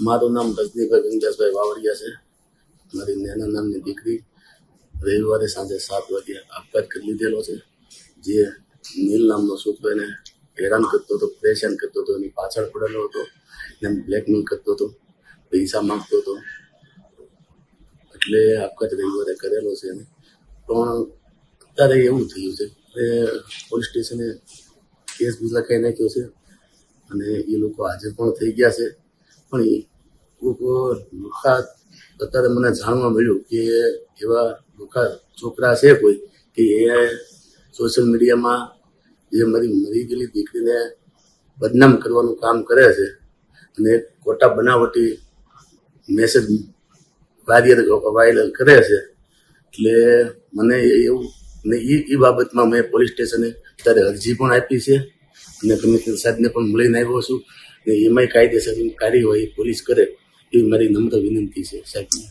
મારું નામ રજનીભાઈ ગંગાસભાઈ વાવડિયા છે. મારી નાના નામની દીકરી રવિવારે સાંજે 7 વાગે આપઘાત કરી લીધેલો છે. જે નીલ નામનો છોકરો એને હેરાન કરતો હતો, પરેશાન કરતો હતો, એની પાછળ પડેલો હતો, એને બ્લેકમેલ કરતો હતો, પૈસા માંગતો હતો, એટલે આપઘાત રવિવારે કરેલો છે એને. પણ અત્યારે એવું થયું છે કે પોલીસ સ્ટેશને કેસ બી લખાઈ નાખ્યો છે અને એ લોકો હાજર પણ થઈ ગયા છે. પણ એ લોકો લુખા અત્યારે મને જાણવા મળ્યું કે એવા લુખા છોકરા છે કોઈ કે એ સોશિયલ મીડિયામાં જે મારી મરી ગયેલી દીકરીને બદનામ કરવાનું કામ કરે છે અને ખોટા બનાવટી મેસેજ વાયરલ કરે છે. એટલે મને એવું ને એ બાબતમાં મેં પોલીસ સ્ટેશને ત્યારે અરજી પણ આપી છે અને કમિશનર સાહેબને પણ મળીને આવ્યો છું. ને એમાંય કાયદેસરની કાર્યવાહી પોલીસ કરે એવી મારી નમ્ર વિનંતી છે સાહેબને.